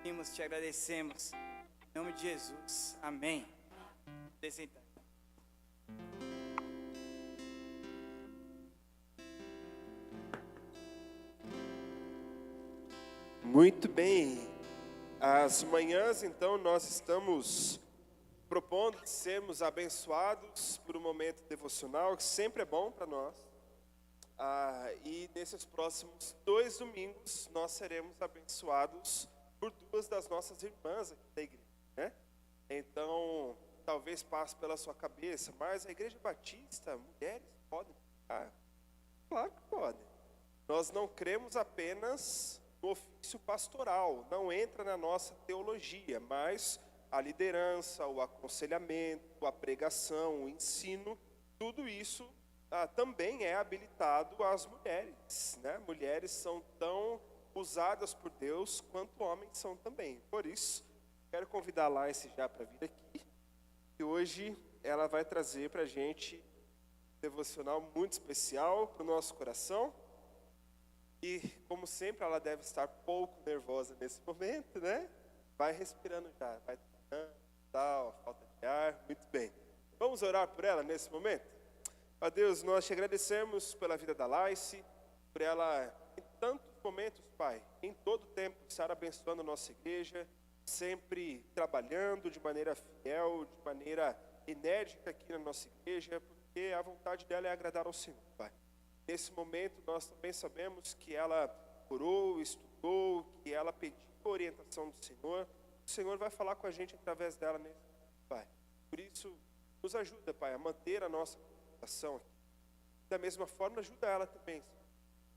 pedimos, te agradecemos. Em nome de Jesus. Amém. Pode sentar. Muito bem. As manhãs, então, nós estamos propondo de sermos abençoados por um momento devocional, que sempre é bom para nós. E nesses próximos 2 domingos, nós seremos abençoados por 2 das nossas irmãs aqui da igreja, né? Então, talvez passe pela sua cabeça, mas a Igreja Batista, mulheres podem? Claro que podem. Nós não cremos apenas no ofício pastoral, não entra na nossa teologia, mas a liderança, o aconselhamento, a pregação, o ensino, tudo isso também é habilitado às mulheres, né? Mulheres são tão usadas por Deus quanto homens são também. Por isso, quero convidar a Laice já para vir aqui, e hoje ela vai trazer para a gente um devocional muito especial para o nosso coração. E, como sempre, ela deve estar pouco nervosa nesse momento, né? Vai respirando já, vai tal, falta de ar, muito bem. Vamos orar por ela nesse momento? Ó Deus, nós te agradecemos pela vida da Laice, por ela, em tantos momentos, Pai, em todo tempo, estar abençoando a nossa igreja, sempre trabalhando de maneira fiel, de maneira enérgica aqui na nossa igreja, porque a vontade dela é agradar ao Senhor, Pai. Nesse momento, nós também sabemos que ela orou, estudou, que ela pediu a orientação do Senhor. O Senhor vai falar com a gente através dela nesse momento, Pai. Por isso, nos ajuda, Pai, a manter a nossa concentração aqui. Da mesma forma, ajuda ela também,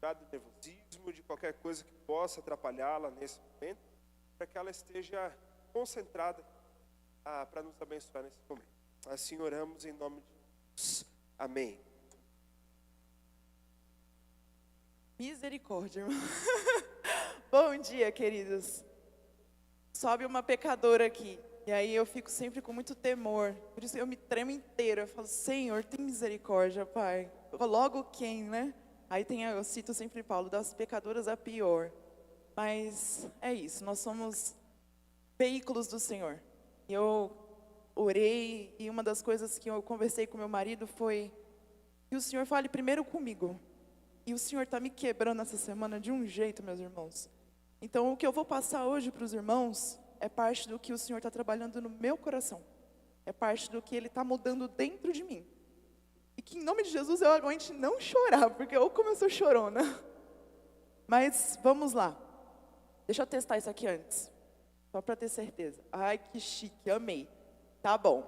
Senhor, do nervosismo, de qualquer coisa que possa atrapalhá-la nesse momento, para que ela esteja concentrada para nos abençoar nesse momento. Assim oramos em nome de Jesus. Amém. Misericórdia, irmão. Bom dia, queridos. Sobe uma pecadora aqui, e aí eu fico sempre com muito temor, por isso eu me tremo inteira. Eu falo, Senhor, tem misericórdia, Pai. Logo quem, né? Aí eu cito sempre Paulo, das pecadoras a pior. Mas é isso, nós somos veículos do Senhor. E eu orei, e uma das coisas que eu conversei com meu marido foi que o Senhor fale primeiro comigo. E o Senhor está me quebrando essa semana de um jeito, meus irmãos. Então, o que eu vou passar hoje para os irmãos é parte do que o Senhor está trabalhando no meu coração. É parte do que Ele está mudando dentro de mim. E que, em nome de Jesus, eu aguente não chorar, porque eu como eu sou chorona. Mas, vamos lá. Deixa eu testar isso aqui antes, só para ter certeza. Ai, que chique, amei. Tá bom.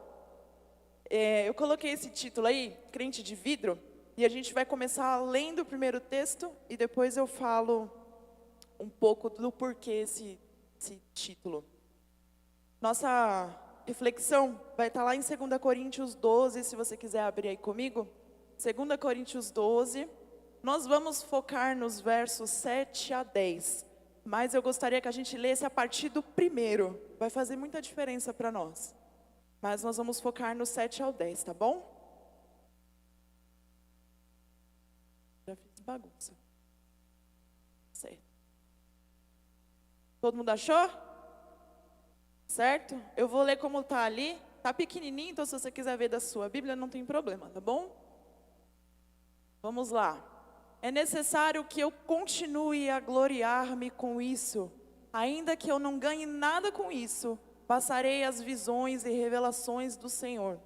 Eu coloquei esse título aí, Crente de Vidro. E a gente vai começar lendo o primeiro texto e depois eu falo um pouco do porquê esse título. Nossa reflexão vai estar lá em 2 Coríntios 12, se você quiser abrir aí comigo. 2 Coríntios 12, nós vamos focar nos versos 7 a 10. Mas eu gostaria que a gente lesse a partir do primeiro. Vai fazer muita diferença para nós. Mas nós vamos focar no 7 ao 10, tá bom? Já fiz bagunça. Certo. Todo mundo achou? Certo? Eu vou ler como está ali. Está pequenininho, então se você quiser ver da sua Bíblia, não tem problema, tá bom? Vamos lá. É necessário que eu continue a gloriar-me com isso. Ainda que eu não ganhe nada com isso, passarei as visões e revelações do Senhor.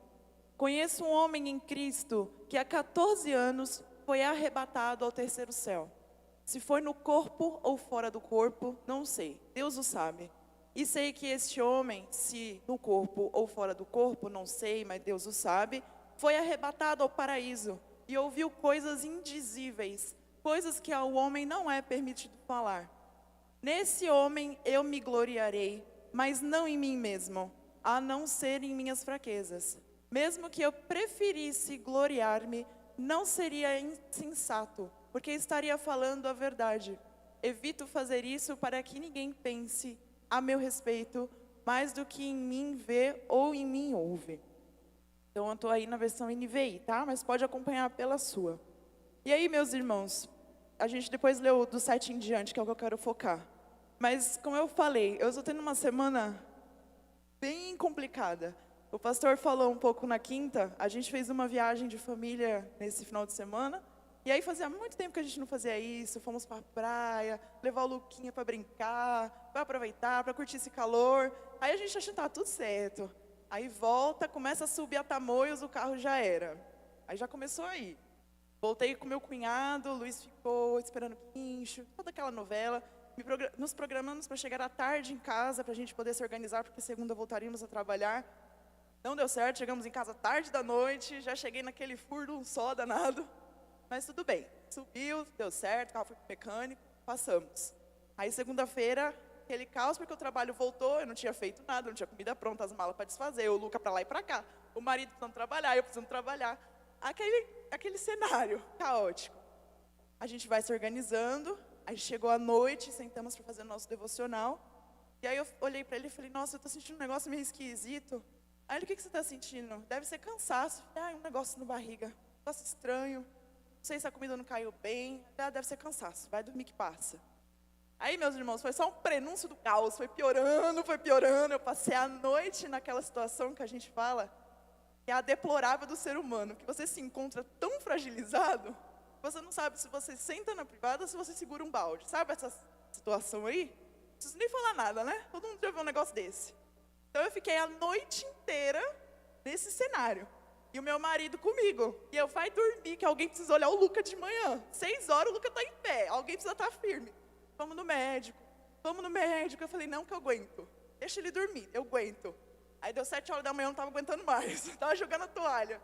Conheço um homem em Cristo que há 14 anos foi arrebatado ao terceiro céu. Se foi no corpo ou fora do corpo, não sei. Deus o sabe. E sei que este homem, se no corpo ou fora do corpo, não sei, mas Deus o sabe, foi arrebatado ao paraíso e ouviu coisas indizíveis, coisas que ao homem não é permitido falar. Nesse homem eu me gloriarei, mas não em mim mesmo, a não ser em minhas fraquezas. Mesmo que eu preferisse gloriar-me, não seria insensato, porque estaria falando a verdade. Evito fazer isso para que ninguém pense a meu respeito mais do que em mim vê ou em mim ouve. Então eu estou aí na versão NVI, tá? Mas pode acompanhar pela sua. E aí, meus irmãos, a gente depois leu do 7 em diante, que é o que eu quero focar. Mas, como eu falei, eu estou tendo uma semana bem complicada. O pastor falou um pouco na quinta, a gente fez uma viagem de família nesse final de semana, e aí fazia muito tempo que a gente não fazia isso, fomos para a praia, levar o Luquinha para brincar, para aproveitar, para curtir esse calor. Aí a gente achou que estava tudo certo. Aí volta, começa a subir a Tamoios, o carro já era. Aí já começou aí. Voltei com meu cunhado, o Luiz ficou esperando o guincho, toda aquela novela. Nos programamos para chegar à tarde em casa, para a gente poder se organizar, porque segunda voltaríamos a trabalhar. Não deu certo, chegamos em casa tarde da noite, já cheguei naquele furdo só danado. Mas tudo bem, subiu, deu certo, o carro foi pro mecânico, passamos. Aí segunda-feira, aquele caos, porque o trabalho voltou, eu não tinha feito nada, não tinha comida pronta, as malas para desfazer, o Luca para lá e para cá, o marido precisando trabalhar, eu precisando trabalhar. Aquele cenário caótico. A gente vai se organizando, aí chegou a noite, sentamos para fazer o nosso devocional, e aí eu olhei para ele e falei, nossa, eu estou sentindo um negócio meio esquisito. Aí ele, o que você está sentindo? Deve ser cansaço. Um negócio na barriga, um negócio estranho. Não sei se a comida não caiu bem. Deve ser cansaço, vai dormir que passa. Aí, meus irmãos, foi só um prenúncio do caos. Foi piorando, foi piorando. Eu passei a noite naquela situação que a gente fala, que é a deplorável do ser humano. Que você se encontra tão fragilizado, que você não sabe se você senta na privada ou se você segura um balde. Sabe essa situação aí? Não preciso nem falar nada, né? Todo mundo já viu um negócio desse. Então eu fiquei a noite inteira nesse cenário. E o meu marido comigo. E eu, vai dormir, que alguém precisa olhar o Luca de manhã. 6 horas o Luca está em pé, alguém precisa estar firme. Vamos no médico, vamos no médico. Eu falei, não que eu aguento. Deixa ele dormir, eu aguento. Aí deu 7 horas da manhã, eu não estava aguentando mais. Estava jogando a toalha.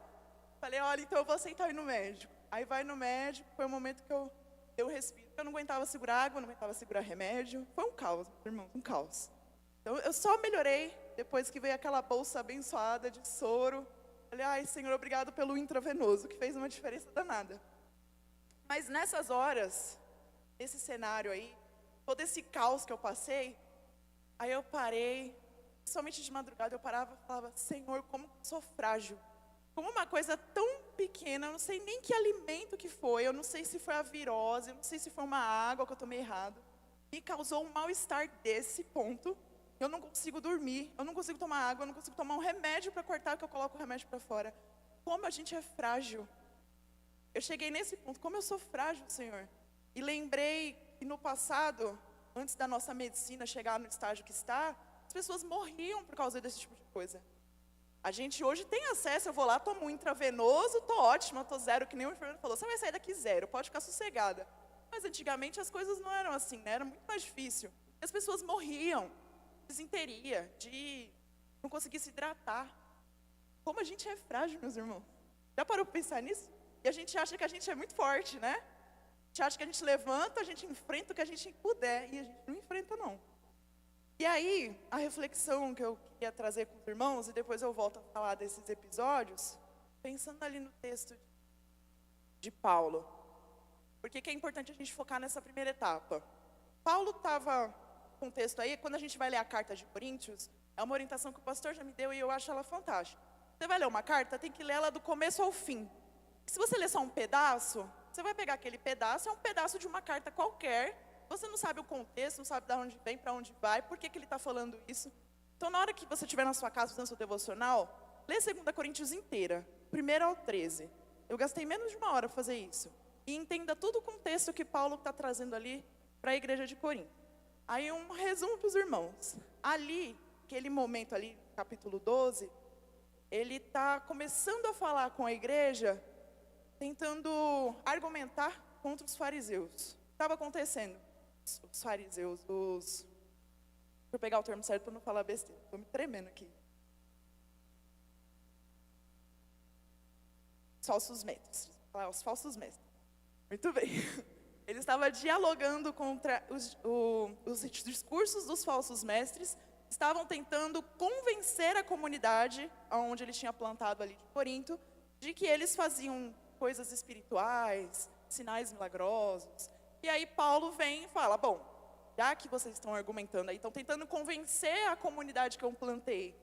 Falei, olha, então eu vou aceitar ir no médico. Aí vai no médico, foi o momento que eu respiro. Eu não aguentava segurar água, não aguentava segurar remédio. Foi um caos, meus irmãos, um caos. Então eu só melhorei depois que veio aquela bolsa abençoada de soro. Falei, ai, Senhor, obrigado pelo intravenoso, que fez uma diferença danada. Mas nessas horas, nesse cenário aí, todo esse caos que eu passei, aí eu parei, somente de madrugada eu parava e falava, Senhor, como eu sou frágil. Como uma coisa tão pequena, eu não sei nem que alimento que foi, eu não sei se foi a virose, eu não sei se foi uma água que eu tomei errado, me causou um mal-estar desse ponto. Eu não consigo dormir, eu não consigo tomar água, eu não consigo tomar um remédio para cortar, que eu coloco o remédio para fora. Como a gente é frágil. Eu cheguei nesse ponto, como eu sou frágil, Senhor. E lembrei que no passado, antes da nossa medicina chegar no estágio que está, as pessoas morriam por causa desse tipo de coisa. A gente hoje tem acesso, eu vou lá, tomo um intravenoso, tô ótima, tô zero, que nem o enfermeiro falou, você vai sair daqui zero, pode ficar sossegada. Mas antigamente as coisas não eram assim, né? Era muito mais difícil. As pessoas morriam. Desinteria, de não conseguir se hidratar. Como a gente é frágil, meus irmãos. Já parou para pensar nisso? E a gente acha que a gente é muito forte, né? A gente acha que a gente levanta, a gente enfrenta o que a gente puder. E a gente não enfrenta, não. E aí, a reflexão que eu queria trazer com os irmãos, e depois eu volto a falar desses episódios, pensando ali no texto de Paulo. Porque que é importante a gente focar nessa primeira etapa. Paulo estava... contexto aí, quando a gente vai ler a carta de Coríntios, é uma orientação que o pastor já me deu e eu acho ela fantástica. Você vai ler uma carta, tem que ler ela do começo ao fim. Se você ler só um pedaço, você vai pegar aquele pedaço, é um pedaço de uma carta qualquer, você não sabe o contexto, não sabe de onde vem, para onde vai, por que ele está falando isso. Então, na hora que você estiver na sua casa fazendo seu devocional, lê 2 Coríntios inteira, 1 ao 13. Eu gastei menos de 1 hora para fazer isso. E entenda todo o contexto que Paulo está trazendo ali para a igreja de Corinto. Aí um resumo para os irmãos. Ali, aquele momento ali, capítulo 12, ele está começando a falar com a igreja, tentando argumentar contra os fariseus. O que estava acontecendo? Os fariseus, deixa eu pegar o termo certo para não falar besteira. Estou me tremendo aqui. Os falsos mestres. Os falsos mestres. Muito bem. Ele estava dialogando contra os discursos dos falsos mestres, estavam tentando convencer a comunidade, onde ele tinha plantado ali de Corinto, de que eles faziam coisas espirituais, sinais milagrosos. E aí Paulo vem e fala, bom, já que vocês estão argumentando aí, estão tentando convencer a comunidade que eu plantei,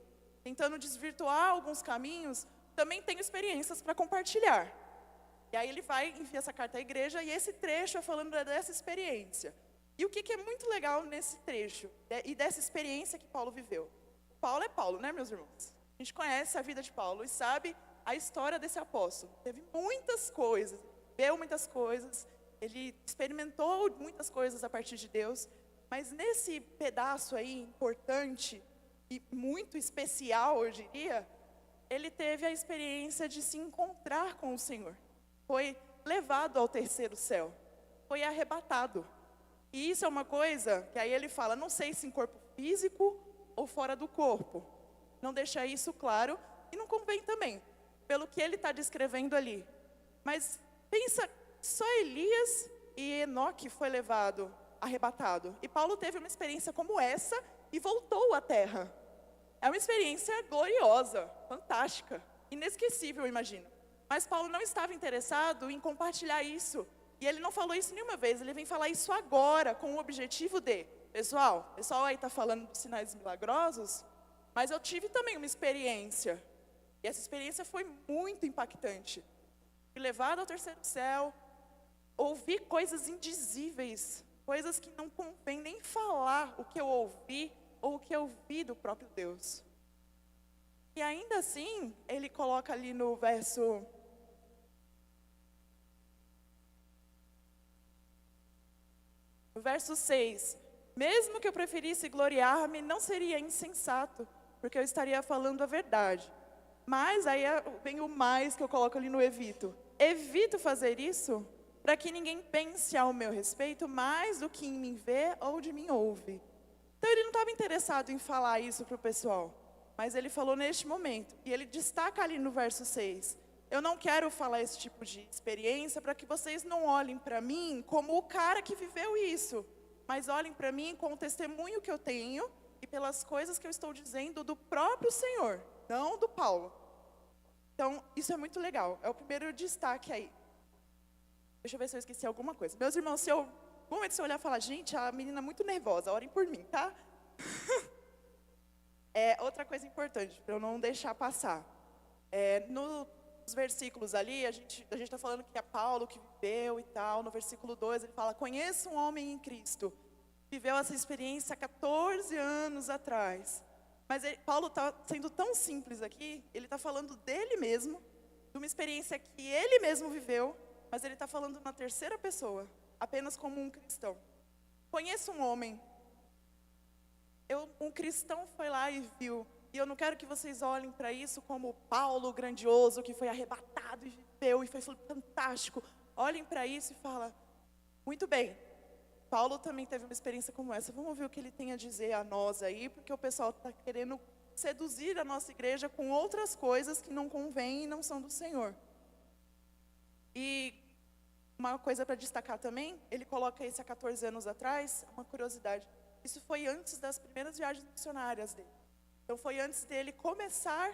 tentando desvirtuar alguns caminhos, também tenho experiências para compartilhar. E aí ele vai, envia essa carta à igreja, e esse trecho é falando dessa experiência. E o que é muito legal nesse trecho e dessa experiência que Paulo viveu? Paulo é Paulo, né, meus irmãos? A gente conhece a vida de Paulo e sabe a história desse apóstolo. Teve muitas coisas, viveu muitas coisas, ele experimentou muitas coisas a partir de Deus, mas nesse pedaço aí importante e muito especial, eu diria, ele teve a experiência de se encontrar com o Senhor. Foi levado ao terceiro céu, foi arrebatado. E isso é uma coisa que aí ele fala, não sei se em corpo físico ou fora do corpo. Não deixa isso claro e não convém também, pelo que ele está descrevendo ali. Mas pensa, só Elias e Enoque foi levado, arrebatado. E Paulo teve uma experiência como essa e voltou à terra. É uma experiência gloriosa, fantástica, inesquecível, eu imagino. Mas Paulo não estava interessado em compartilhar isso. E ele não falou isso nenhuma vez, ele vem falar isso agora, com o objetivo de, pessoal aí está falando dos sinais milagrosos, mas eu tive também uma experiência. E essa experiência foi muito impactante. Fui levado ao terceiro céu, ouvi coisas indizíveis, coisas que não convém nem falar o que eu ouvi ou o que eu vi do próprio Deus. E ainda assim, ele coloca ali no verso 6, mesmo que eu preferisse gloriar-me, não seria insensato, porque eu estaria falando a verdade. Mas aí vem o mais que eu coloco ali no evito. Evito fazer isso para que ninguém pense ao meu respeito mais do que em mim vê ou de mim ouve. Então ele não estava interessado em falar isso para o pessoal, mas ele falou neste momento. E ele destaca ali no verso 6. Eu não quero falar esse tipo de experiência para que vocês não olhem para mim como o cara que viveu isso, mas olhem para mim com o testemunho que eu tenho e pelas coisas que eu estou dizendo do próprio Senhor, não do Paulo. Então, isso é muito legal, é o primeiro destaque aí. Deixa eu ver se eu esqueci alguma coisa. Meus irmãos, se eu olhar e falar, gente, a menina é muito nervosa, orem por mim, tá? Outra coisa importante, para eu não deixar passar. Nos versículos ali, a gente está falando que é Paulo que viveu e tal. No versículo 2, ele fala, conheço um homem em Cristo. Viveu essa experiência há 14 anos atrás. Mas Paulo está sendo tão simples aqui, ele está falando dele mesmo, de uma experiência que ele mesmo viveu, mas ele está falando na terceira pessoa, apenas como um cristão. Conheço um homem. Um cristão foi lá e viu. E eu não quero que vocês olhem para isso como Paulo grandioso, que foi arrebatado e viveu, e foi fantástico. Olhem para isso e falem, muito bem, Paulo também teve uma experiência como essa. Vamos ver o que ele tem a dizer a nós aí, porque o pessoal está querendo seduzir a nossa igreja com outras coisas que não convêm e não são do Senhor. E uma coisa para destacar também, ele coloca isso há 14 anos atrás, uma curiosidade. Isso foi antes das primeiras viagens missionárias dele. Então foi antes dele começar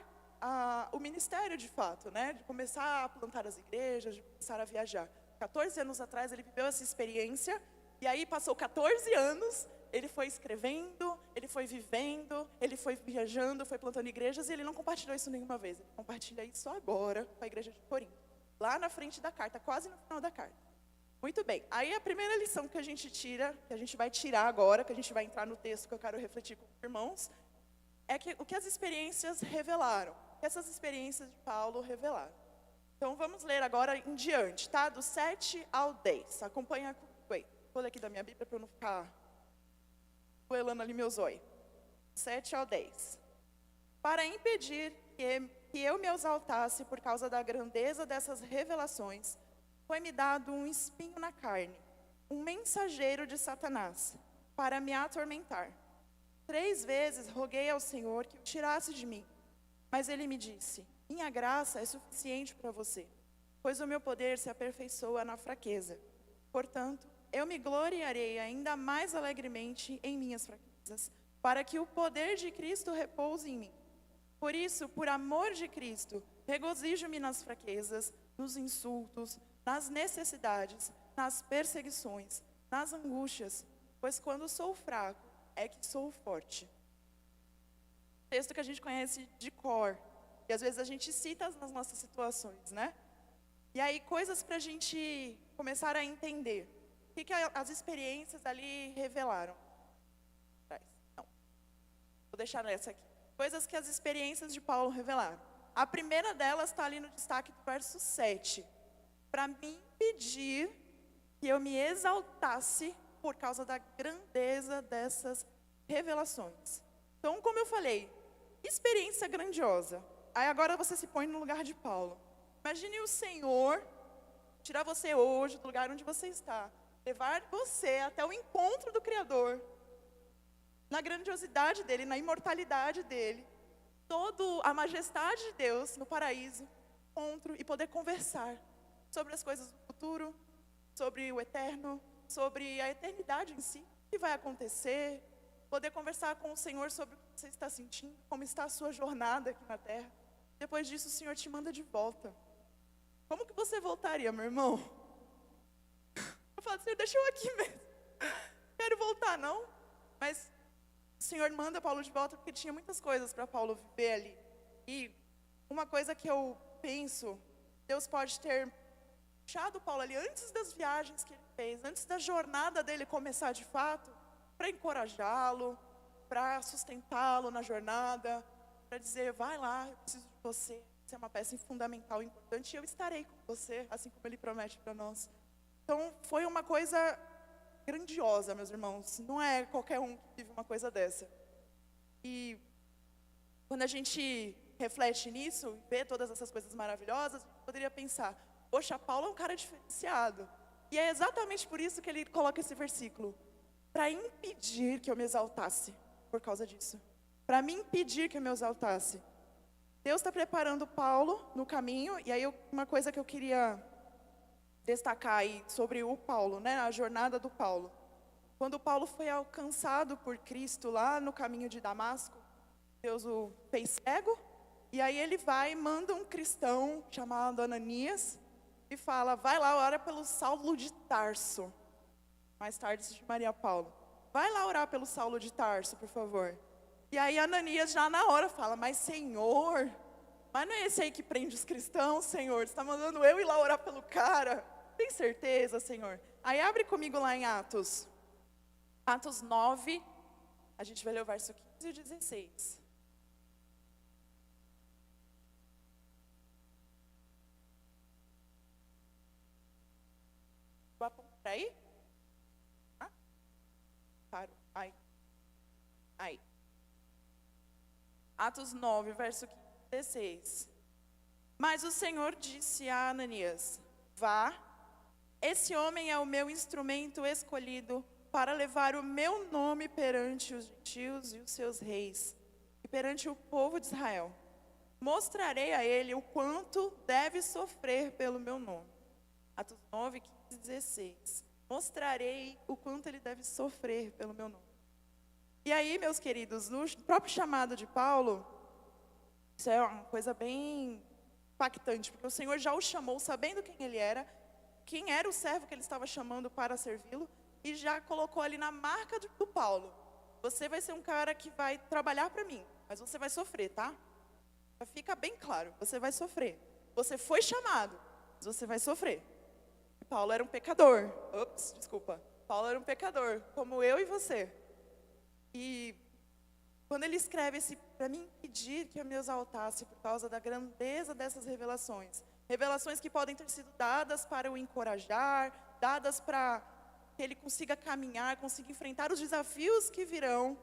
o ministério de fato, né? De começar a plantar as igrejas, de começar a viajar. 14 anos atrás ele viveu essa experiência, e aí passou 14 anos, ele foi escrevendo, ele foi vivendo, ele foi viajando, foi plantando igrejas, e ele não compartilhou isso nenhuma vez. Ele compartilha isso agora com a igreja de Corinto, lá na frente da carta, quase no final da carta. Muito bem, aí a primeira lição que a gente tira, que a gente vai tirar agora, que a gente vai entrar no texto que eu quero refletir com os irmãos, é que o que as experiências revelaram, o que essas experiências de Paulo revelaram. Então vamos ler agora em diante, tá? Do 7 ao 10. Acompanha comigo aí. Vou ler aqui da minha Bíblia para eu não ficar coelando ali meu zóio. 7 ao 10. Para impedir que eu me exaltasse por causa da grandeza dessas revelações, foi-me dado um espinho na carne, um mensageiro de Satanás, para me atormentar. 3 vezes roguei ao Senhor que o tirasse de mim, mas ele me disse, minha graça é suficiente para você, pois o meu poder se aperfeiçoa na fraqueza. Portanto, eu me gloriarei ainda mais alegremente em minhas fraquezas, para que o poder de Cristo repouse em mim. Por isso, por amor de Cristo, regozijo-me nas fraquezas, nos insultos, nas necessidades, nas perseguições, nas angústias, pois quando sou fraco, é que sou forte. Texto que a gente conhece de cor, e às vezes a gente cita nas nossas situações, né? E aí, coisas para a gente começar a entender. que as experiências ali revelaram? Não, vou deixar nessa aqui. Coisas que as experiências de Paulo revelaram. A primeira delas está ali no destaque do verso 7. Para me impedir que eu me exaltasse por causa da grandeza dessas revelações. Então, como eu falei, experiência grandiosa. Aí agora você se põe no lugar de Paulo. Imagine o Senhor tirar você hoje do lugar onde você está, levar você até o encontro do Criador, na grandiosidade dele, na imortalidade dele, toda a majestade de Deus no paraíso, encontro e poder conversar sobre as coisas do futuro, sobre o eterno, sobre a eternidade em si, o que vai acontecer, poder conversar com o Senhor sobre o que você está sentindo, como está a sua jornada aqui na terra. Depois disso, o Senhor te manda de volta. Como que você voltaria, meu irmão? Eu falo, Senhor, deixa eu aqui mesmo. Quero voltar, não? Mas o Senhor manda Paulo de volta porque tinha muitas coisas para Paulo viver ali. E uma coisa que eu penso, Deus pode ter puxado Paulo ali antes das viagens que ele fez, antes da jornada dele começar de fato, para encorajá-lo, para sustentá-lo na jornada, para dizer, vai lá, eu preciso de você. Você é uma peça fundamental, importante, e eu estarei com você, assim como Ele promete para nós. Então, foi uma coisa grandiosa, meus irmãos. Não é qualquer um que vive uma coisa dessa. E quando a gente reflete nisso, vê todas essas coisas maravilhosas, a gente poderia pensar, poxa, Paulo é um cara diferenciado. E é exatamente por isso que ele coloca esse versículo. Para impedir que eu me exaltasse por causa disso. Para me impedir que eu me exaltasse. Deus está preparando Paulo no caminho, e aí uma coisa que eu queria destacar aí sobre o Paulo, né, a jornada do Paulo. Quando Paulo foi alcançado por Cristo lá no caminho de Damasco, Deus o fez cego, e aí ele vai e manda um cristão chamado Ananias, e fala, vai lá, ora pelo Saulo de Tarso. Mais tarde se chamaria Paulo. Vai lá orar pelo Saulo de Tarso, por favor. E aí Ananias já na hora fala, mas Senhor, mas não é esse aí que prende os cristãos, Senhor? Você está mandando eu ir lá orar pelo cara? Tem certeza, Senhor? Aí abre comigo lá em Atos. Atos 9, a gente vai ler o verso 15 e 16. Vou apontar aí? Ah? Paro. Aí. Atos 9, verso 15 e 16. Mas o Senhor disse a Ananias, vá, esse homem é o meu instrumento escolhido para levar o meu nome perante os gentios e os seus reis, e perante o povo de Israel. Mostrarei a ele o quanto deve sofrer pelo meu nome. Atos 9, 15 e 16. Mostrarei o quanto ele deve sofrer pelo meu nome. E aí, meus queridos, no próprio chamado de Paulo, isso é uma coisa bem impactante, porque o Senhor já o chamou sabendo quem era o servo que ele estava chamando para servi-lo, e já colocou ali na marca do Paulo. Você vai ser um cara que vai trabalhar para mim, mas você vai sofrer, tá? Fica bem claro, você vai sofrer. Você foi chamado, mas você vai sofrer. E Paulo era um pecador. Paulo era um pecador, como eu e você. E quando ele escreve esse, para me impedir que eu me exaltasse por causa da grandeza dessas revelações. Revelações que podem ter sido dadas para o encorajar, dadas para que ele consiga caminhar, consiga enfrentar os desafios que virão.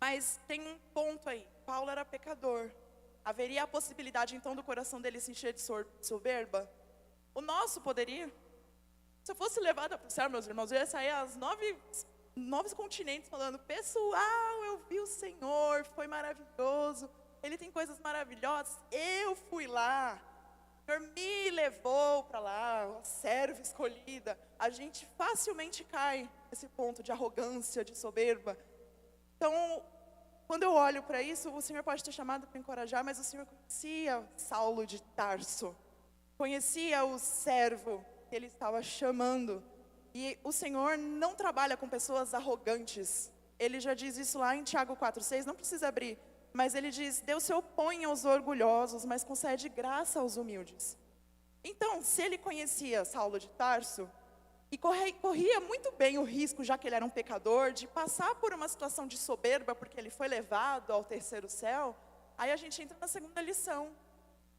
Mas tem um ponto aí, Paulo era pecador. Haveria a possibilidade então do coração dele se encher de soberba? O nosso poderia? Se eu fosse levada para o céu, meus irmãos, eu ia sair às 9 continentes falando, pessoal, eu vi o Senhor, foi maravilhoso, Ele tem coisas maravilhosas, eu fui lá, o Senhor me levou para lá, a serva escolhida. A gente facilmente cai nesse ponto de arrogância, de soberba. Então, quando eu olho para isso, o Senhor pode ter chamado para encorajar, mas o Senhor conhecia Saulo de Tarso, conhecia o servo que Ele estava chamando. E o Senhor não trabalha com pessoas arrogantes. Ele já diz isso lá em Tiago 4,6, não precisa abrir. Mas ele diz, Deus se opõe aos orgulhosos, mas concede graça aos humildes. Então, se ele conhecia Saulo de Tarso, E corria muito bem o risco, já que ele era um pecador, de passar por uma situação de soberba, porque ele foi levado ao terceiro céu. Aí a gente entra na segunda lição.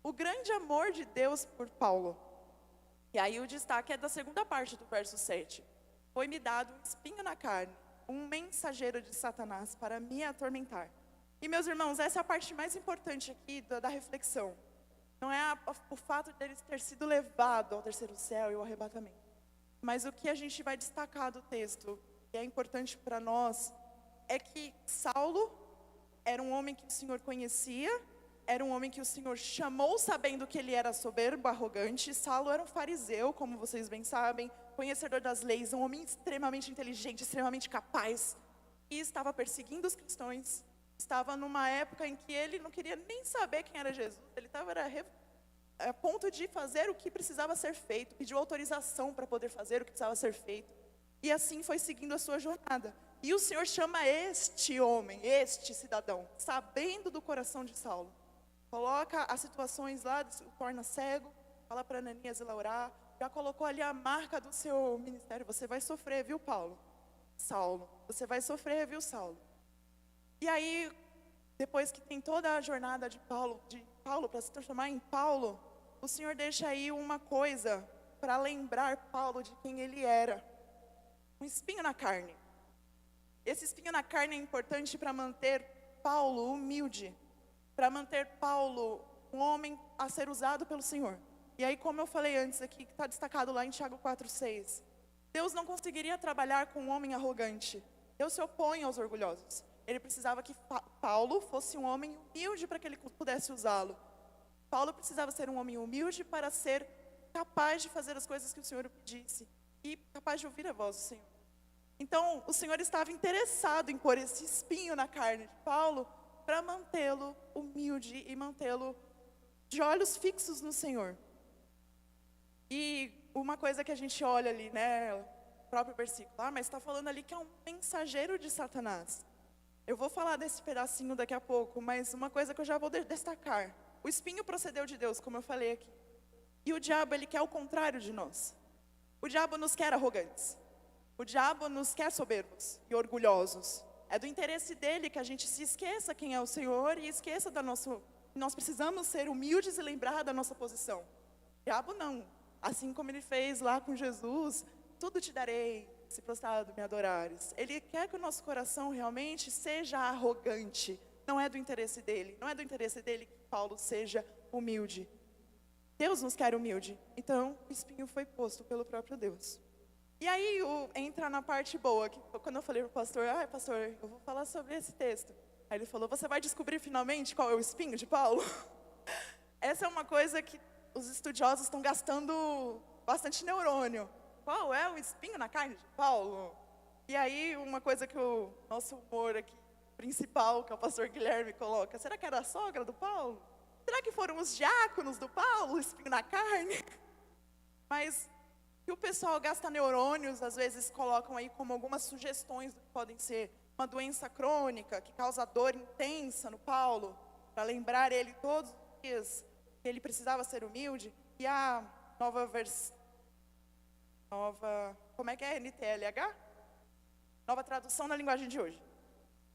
O grande amor de Deus por Paulo. E aí o destaque é da segunda parte do verso 7. Foi-me dado um espinho na carne, um mensageiro de Satanás para me atormentar. E meus irmãos, essa é a parte mais importante aqui da reflexão. Não é o fato de ele ter sido levado ao terceiro céu e o arrebatamento. Mas o que a gente vai destacar do texto, que é importante para nós, é que Saulo era um homem que o Senhor conhecia, era um homem que o Senhor chamou sabendo que ele era soberbo, arrogante. Saulo era um fariseu, como vocês bem sabem, conhecedor das leis, um homem extremamente inteligente, extremamente capaz, e estava perseguindo os cristãos. Estava numa época em que ele não queria nem saber quem era Jesus, ele estava a ponto de fazer o que precisava ser feito, pediu autorização para poder fazer o que precisava ser feito. E assim foi seguindo a sua jornada. E o Senhor chama este homem, este cidadão, sabendo do coração de Saulo. Coloca as situações lá, o torna cego, fala para Ananias e orar, já colocou ali a marca do seu ministério. Você vai sofrer, viu, Paulo? Saulo, você vai sofrer, viu, Saulo? E aí, depois que tem toda a jornada de Paulo para se transformar em Paulo, o Senhor deixa aí uma coisa para lembrar Paulo de quem ele era. Um espinho na carne. Esse espinho na carne é importante para manter Paulo humilde, para manter Paulo um homem a ser usado pelo Senhor. E aí, como eu falei antes aqui, que está destacado lá em Tiago 4,6, Deus não conseguiria trabalhar com um homem arrogante. Deus se opõe aos orgulhosos. Ele precisava que Paulo fosse um homem humilde para que ele pudesse usá-lo. Paulo precisava ser um homem humilde para ser capaz de fazer as coisas que o Senhor pedisse e capaz de ouvir a voz do Senhor. Então, o Senhor estava interessado em pôr esse espinho na carne de Paulo para mantê-lo humilde e mantê-lo de olhos fixos no Senhor. E uma coisa que a gente olha ali, né, o próprio versículo, mas está falando ali que é um mensageiro de Satanás. Eu vou falar desse pedacinho daqui a pouco, mas uma coisa que eu já vou destacar. O espinho procedeu de Deus, como eu falei aqui. E o diabo, ele quer o contrário de nós. O diabo nos quer arrogantes. O diabo nos quer soberbos e orgulhosos. É do interesse dele que a gente se esqueça quem é o Senhor e esqueça nós precisamos ser humildes e lembrar da nossa posição. O diabo não. Assim como ele fez lá com Jesus, tudo te darei, se prostrado me adorares. Ele quer que o nosso coração realmente seja arrogante. Não é do interesse dele. Não é do interesse dele que Paulo seja humilde. Deus nos quer humilde. Então, o espinho foi posto pelo próprio Deus. E aí, entra na parte boa. Que, quando eu falei para o pastor, pastor, eu vou falar sobre esse texto. Aí ele falou, você vai descobrir finalmente qual é o espinho de Paulo? Essa é uma coisa que os estudiosos estão gastando bastante neurônio. Qual é o espinho na carne de Paulo? E aí, uma coisa que o nosso humor aqui, principal, que é o pastor Guilherme coloca, será que era a sogra do Paulo? Será que foram os diáconos do Paulo, o espinho na carne? Mas que o pessoal gasta neurônios, às vezes colocam aí como algumas sugestões do que podem ser uma doença crônica, que causa dor intensa no Paulo, para lembrar ele todos os dias que ele precisava ser humilde. E a como é que é? NTLH? Nova tradução na linguagem de hoje.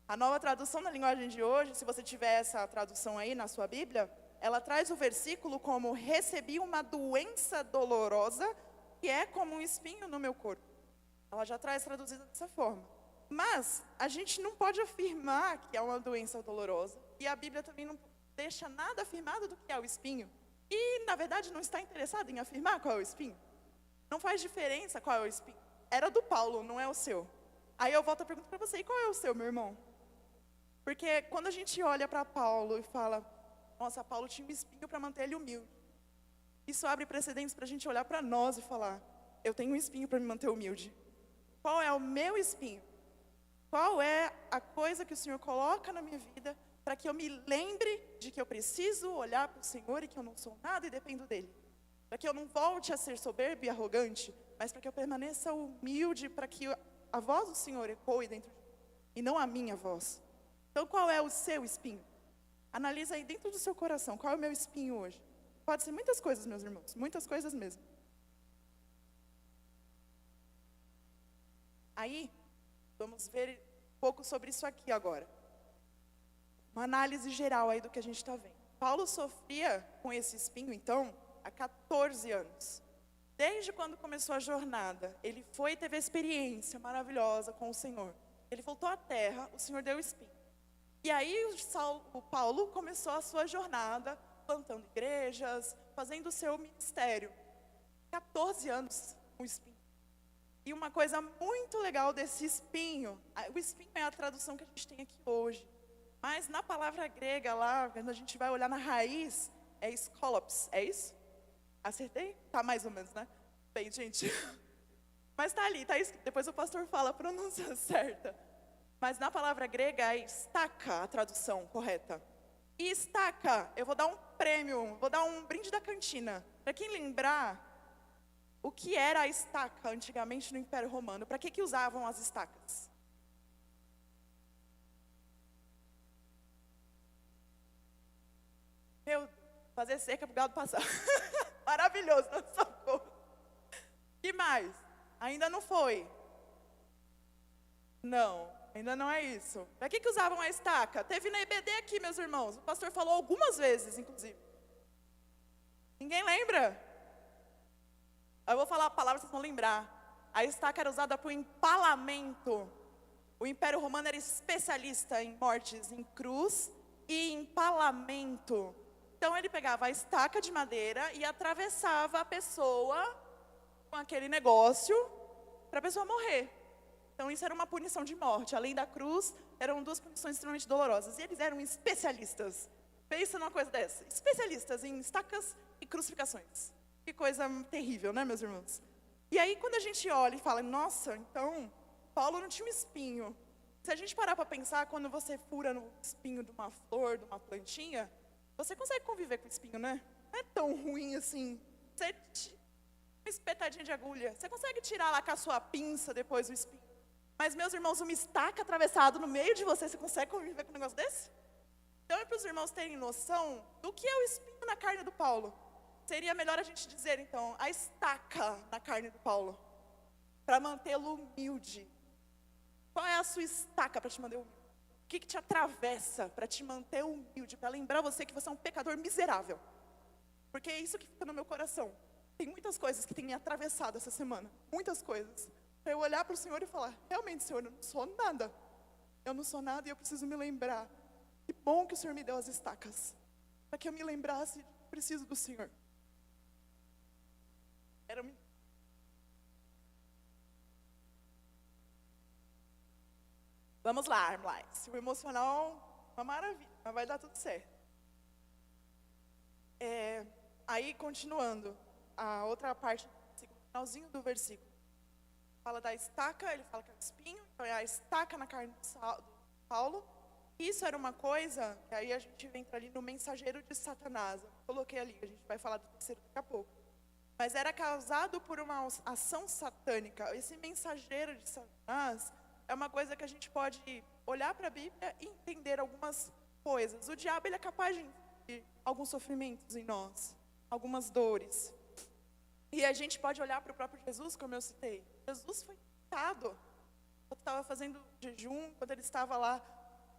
A nova tradução na linguagem de hoje, se você tiver essa tradução aí na sua Bíblia, ela traz o versículo como recebi uma doença dolorosa que é como um espinho no meu corpo. Ela já traz traduzida dessa forma. Mas a gente não pode afirmar que é uma doença dolorosa. E a Bíblia também não deixa nada afirmado do que é o espinho. E, na verdade, não está interessada em afirmar qual é o espinho. Não faz diferença qual é o espinho. Era do Paulo, não é o seu. Aí eu volto a pergunta para você, e qual é o seu, meu irmão? Porque quando a gente olha para Paulo e fala, nossa, Paulo tinha um espinho para manter ele humilde. Isso abre precedentes para a gente olhar para nós e falar, eu tenho um espinho para me manter humilde. Qual é o meu espinho? Qual é a coisa que o Senhor coloca na minha vida para que eu me lembre de que eu preciso olhar para o Senhor e que eu não sou nada e dependo dEle? Para que eu não volte a ser soberbo e arrogante, mas para que eu permaneça humilde, para que a voz do Senhor ecoe dentro de mim, e não a minha voz. Então, qual é o seu espinho? Analisa aí dentro do seu coração, qual é o meu espinho hoje? Pode ser muitas coisas, meus irmãos, muitas coisas mesmo. Aí, vamos ver um pouco sobre isso aqui agora. Uma análise geral aí do que a gente está vendo. Paulo sofria com esse espinho, então, há 14 anos. Desde quando começou a jornada, ele foi e teve a experiência maravilhosa com o Senhor. Ele voltou à terra, o Senhor deu o espinho. E aí o Paulo começou a sua jornada, plantando igrejas, fazendo o seu ministério. 14 anos com o espinho. E uma coisa muito legal desse espinho, o espinho é a tradução que a gente tem aqui hoje. Mas na palavra grega lá, quando a gente vai olhar na raiz, é skolops, é isso? Acertei? Tá mais ou menos, né? Bem, gente. Mas tá ali, tá escrito. Depois o pastor fala a pronúncia certa. Mas na palavra grega é estaca a tradução correta. E estaca, eu vou dar um prêmio, vou dar um brinde da cantina. Para quem lembrar o que era a estaca antigamente no Império Romano, para que usavam as estacas? Meu Deus, fazer cerca para o gado passar. Maravilhoso, socorro. Que mais? Ainda não foi? Não, ainda não é isso. Para que usavam a estaca? Teve na EBD aqui, meus irmãos. O pastor falou algumas vezes, inclusive. Ninguém lembra? Eu vou falar a palavra, vocês vão lembrar. A estaca era usada para o empalamento. O Império Romano era especialista em mortes em cruz e empalamento. Então ele pegava a estaca de madeira e atravessava a pessoa com aquele negócio para a pessoa morrer. Então isso era uma punição de morte. Além da cruz, eram duas punições extremamente dolorosas. E eles eram especialistas. Pensa numa coisa dessa. Especialistas em estacas e crucificações. Que coisa terrível, né, meus irmãos? E aí quando a gente olha e fala, nossa, então Paulo não tinha um espinho. Se a gente parar para pensar, quando você fura no espinho de uma flor, de uma plantinha, você consegue conviver com o espinho, né? Não é tão ruim assim. Uma espetadinha de agulha. Você consegue tirar lá com a sua pinça depois o espinho. Mas, meus irmãos, uma estaca atravessada no meio de você consegue conviver com um negócio desse? Então, é para os irmãos terem noção do que é o espinho na carne do Paulo. Seria melhor a gente dizer, então, a estaca na carne do Paulo. Para mantê-lo humilde. Qual é a sua estaca para te manter humilde? O que te atravessa para te manter humilde? Para lembrar você que você é um pecador miserável. Porque é isso que fica no meu coração. Tem muitas coisas que têm me atravessado essa semana. Muitas coisas. Para eu olhar para o Senhor e falar, realmente, Senhor, eu não sou nada. Eu não sou nada e eu preciso me lembrar. Que bom que o Senhor me deu as estacas. Para que eu me lembrasse, preciso do Senhor. Vamos lá, Armlines. O emocional, uma maravilha, mas vai dar tudo certo. Aí, continuando, a outra parte, no finalzinho do versículo, fala da estaca, ele fala que é o espinho, então é a estaca na carne do Paulo. Isso era uma coisa, que aí a gente entra ali no mensageiro de Satanás. Eu coloquei ali, a gente vai falar do terceiro daqui a pouco. Mas era causado por uma ação satânica. Esse mensageiro de Satanás é uma coisa que a gente pode olhar para a Bíblia e entender algumas coisas. O diabo ele é capaz de infligir alguns sofrimentos em nós, algumas dores. E a gente pode olhar para o próprio Jesus, como eu citei. Jesus foi tentado. Quando estava fazendo jejum, quando ele estava lá,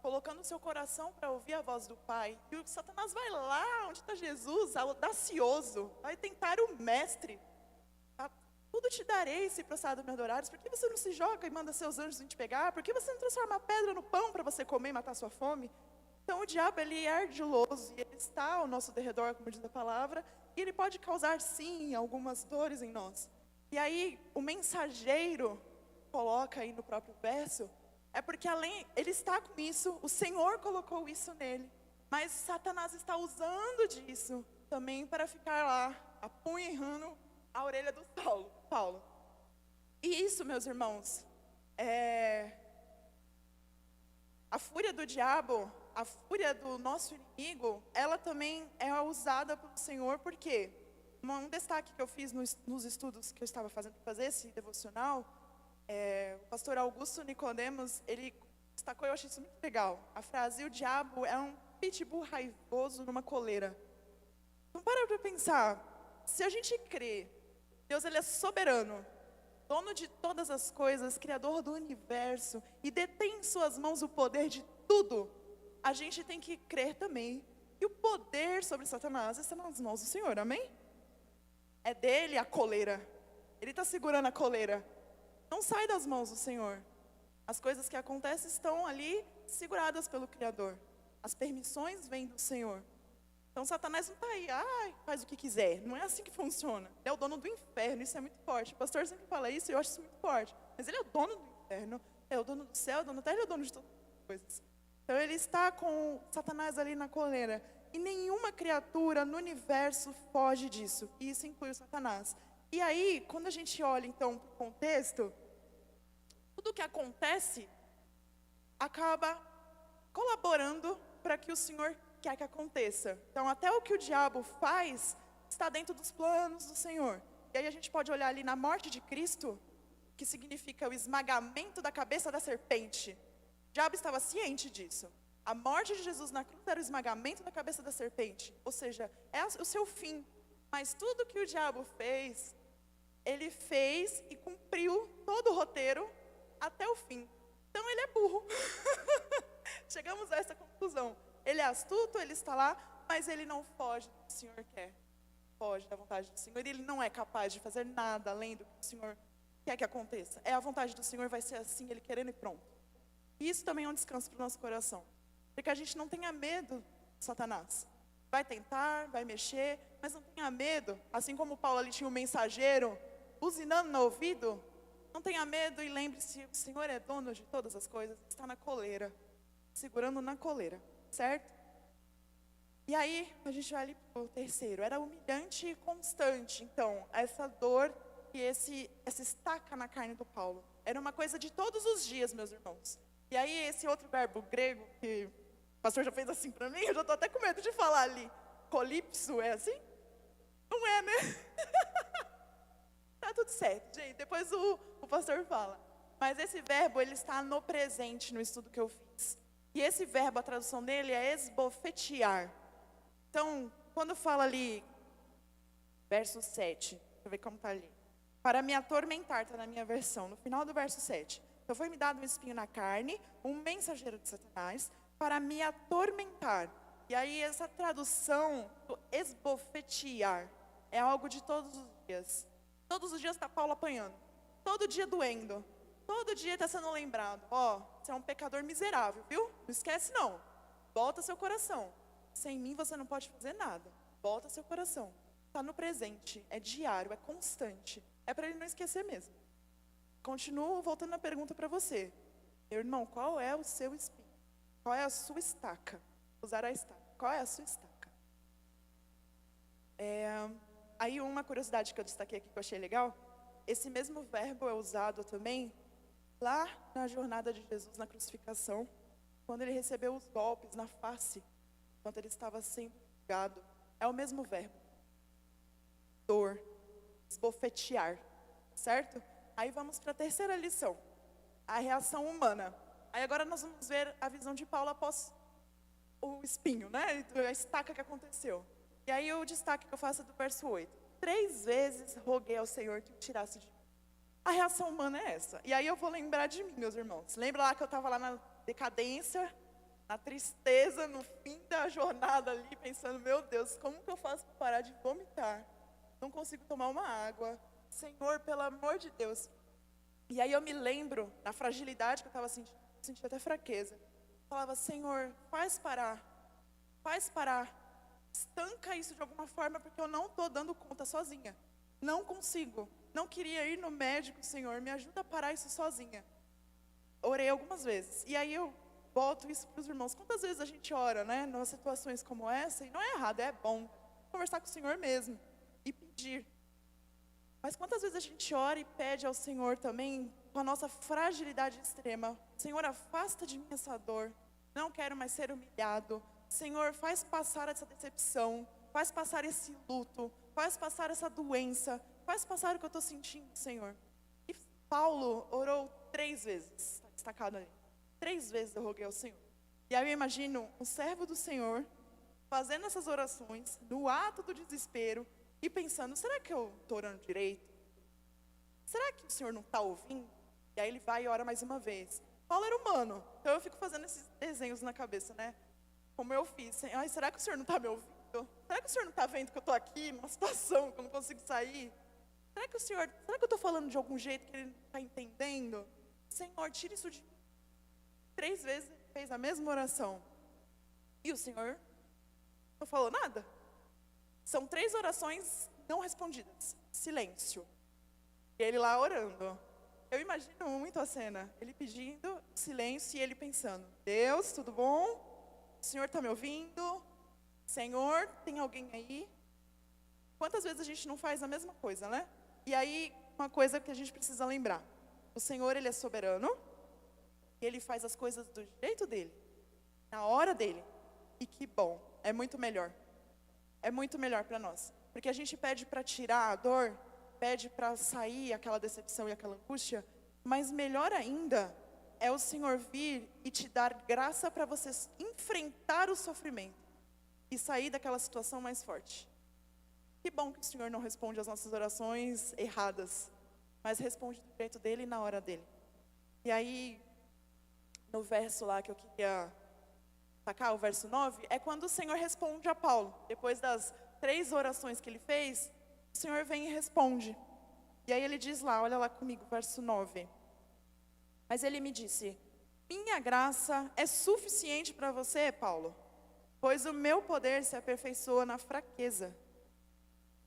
colocando o seu coração para ouvir a voz do Pai. E o Satanás vai lá, onde está Jesus, audacioso, vai tentar o mestre. Tudo te darei se prostrado me adorares. Por que você não se joga e manda seus anjos te pegar? Por que você não transforma a pedra no pão para você comer e matar a sua fome? Então o diabo ele é ardiloso e ele está ao nosso derredor, como diz a palavra, e ele pode causar sim algumas dores em nós. E aí o mensageiro coloca aí no próprio verso, é porque além, ele está com isso, o Senhor colocou isso nele, mas Satanás está usando disso também para ficar lá, apunhalando a orelha do Paulo. E isso, meus irmãos, a fúria do diabo, a fúria do nosso inimigo, ela também é usada pelo Senhor, porque um destaque que eu fiz nos estudos que eu estava fazendo para fazer esse devocional, o pastor Augusto Nicodemos, ele destacou, eu achei isso muito legal, a frase, o diabo é um pitbull raivoso numa coleira. Então para pensar, se a gente crê, Deus ele é soberano, dono de todas as coisas, criador do universo, e detém em suas mãos o poder de tudo, a gente tem que crer também que o poder sobre Satanás está nas mãos do Senhor, amém? É dele a coleira, ele está segurando a coleira, não sai das mãos do Senhor. As coisas que acontecem estão ali seguradas pelo Criador, as permissões vêm do Senhor. Então Satanás não está aí, faz o que quiser, não é assim que funciona. Ele é o dono do inferno, isso é muito forte. O pastor sempre fala isso e eu acho isso muito forte. Mas ele é o dono do inferno, é o dono do céu, é o dono da terra, ele é o dono de todas as coisas. Então ele está com Satanás ali na coleira. E nenhuma criatura no universo foge disso. E isso inclui o Satanás. E aí, quando a gente olha então para o contexto, tudo o que acontece acaba colaborando para que o Senhor quer que aconteça. Então, até o que o diabo faz está dentro dos planos do Senhor. E aí a gente pode olhar ali na morte de Cristo, que significa o esmagamento da cabeça da serpente. O diabo estava ciente disso. A morte de Jesus na cruz era o esmagamento da cabeça da serpente. Ou seja, é o seu fim. Mas tudo que o diabo fez, ele fez e cumpriu todo o roteiro até o fim. Então ele é burro. Chegamos a essa conclusão. Ele é astuto, ele está lá, mas ele não foge do que o Senhor quer. Foge da vontade do Senhor. Ele não é capaz de fazer nada além do que o Senhor quer que aconteça. É a vontade do Senhor, vai ser assim, ele querendo e pronto. E isso também é um descanso para o nosso coração. Para que a gente não tenha medo de Satanás. Vai tentar, vai mexer, mas não tenha medo. Assim como Paulo ali tinha um mensageiro buzinando no ouvido, não tenha medo e lembre-se, o Senhor é dono de todas as coisas, está na coleira, segurando na coleira. Certo? E aí, a gente vai ali para o terceiro. Era humilhante e constante. Então, essa dor e essa estaca na carne do Paulo. Era uma coisa de todos os dias, meus irmãos. E aí, esse outro verbo grego, que o pastor já fez assim para mim, eu já estou até com medo de falar ali. Colipso, é assim? Não é, né? Tá tudo certo, gente. Depois o pastor fala. Mas esse verbo, ele está no presente no estudo que eu fiz. E esse verbo, a tradução dele é esbofetear. Então, quando fala ali, verso 7, deixa eu ver como está ali. Para me atormentar, está na minha versão, no final do verso 7. Então, foi-me dado um espinho na carne, um mensageiro de Satanás, para me atormentar. E aí, essa tradução do esbofetear é algo de todos os dias. Todos os dias está Paulo apanhando. Todo dia doendo. Todo dia está sendo lembrado, você é um pecador miserável, viu? Não esquece não, volta seu coração. Sem mim você não pode fazer nada, volta seu coração. Está no presente, é diário, é constante. É para ele não esquecer mesmo. Continuo voltando a pergunta para você. Meu irmão, qual é o seu espinho? Qual é a sua estaca? Usar a estaca. Qual é a sua estaca? Aí uma curiosidade que eu destaquei aqui que eu achei legal. Esse mesmo verbo é usado também lá na jornada de Jesus na crucificação, quando ele recebeu os golpes na face, enquanto ele estava sendo julgado. É o mesmo verbo. Dor, esbofetear, certo? Aí vamos para a terceira lição, a reação humana. Aí agora nós vamos ver a visão de Paulo após o espinho, né? A estaca que aconteceu. E aí o destaque que eu faço é do verso 8. 3 vezes roguei ao Senhor que o tirasse de mim. A reação humana é essa. E aí eu vou lembrar de mim, meus irmãos. Lembra lá que eu estava lá na decadência, na tristeza, no fim da jornada ali, pensando, meu Deus, como que eu faço para parar de vomitar? Não consigo tomar uma água. Senhor, pelo amor de Deus. E aí eu me lembro, na fragilidade que eu estava sentindo até fraqueza. Eu falava, Senhor, faz parar. Estanca isso de alguma forma, porque eu não estou dando conta sozinha. Não consigo. Não queria ir no médico, Senhor, me ajuda a parar isso sozinha. Orei algumas vezes. E aí eu boto isso para os irmãos. Quantas vezes a gente ora, né? Em situações como essa, e não é errado, é bom. Conversar com o Senhor mesmo. E pedir. Mas quantas vezes a gente ora e pede ao Senhor também, com a nossa fragilidade extrema. Senhor, afasta de mim essa dor. Não quero mais ser humilhado. Senhor, faz passar essa decepção. Faz passar esse luto. Faz passar essa doença. Faz passar o que eu estou sentindo, Senhor. E Paulo orou 3 vezes, está destacado ali. 3 vezes eu roguei ao Senhor. E aí eu imagino um servo do Senhor fazendo essas orações, no ato do desespero, e pensando, será que eu estou orando direito? será que o Senhor não está ouvindo? E aí ele vai e ora mais uma vez. Paulo era humano, então eu fico fazendo esses desenhos na cabeça, né? Como eu fiz. Ai, será que o Senhor não está me ouvindo? Será que o Senhor não está vendo que eu estou aqui numa situação que eu não consigo sair? Será que eu estou falando de algum jeito que ele não está entendendo? Senhor, tira isso de mim. 3 vezes ele fez a mesma oração. E o Senhor não falou nada. São 3 orações não respondidas. Silêncio. E ele lá orando. Eu imagino muito a cena. Ele pedindo silêncio e ele pensando: Deus, tudo bom? O Senhor está me ouvindo? Senhor, tem alguém aí? Quantas vezes a gente não faz a mesma coisa, né? E aí, uma coisa que a gente precisa lembrar. O Senhor, Ele é soberano. E Ele faz as coisas do jeito dEle. Na hora dEle. E que bom. É muito melhor. É muito melhor para nós. Porque a gente pede para tirar a dor, pede para sair aquela decepção e aquela angústia, mas melhor ainda é o Senhor vir e te dar graça para você enfrentar o sofrimento e sair daquela situação mais forte. Que bom que o Senhor não responde às nossas orações erradas, mas responde do jeito dele e na hora dele. E aí, no verso lá que eu queria sacar, o verso 9, é quando o Senhor responde a Paulo. Depois das 3 orações que ele fez, o Senhor vem e responde. E aí ele diz lá, olha lá comigo, verso 9. Mas ele me disse: minha graça é suficiente para você, Paulo, pois o meu poder se aperfeiçoa na fraqueza.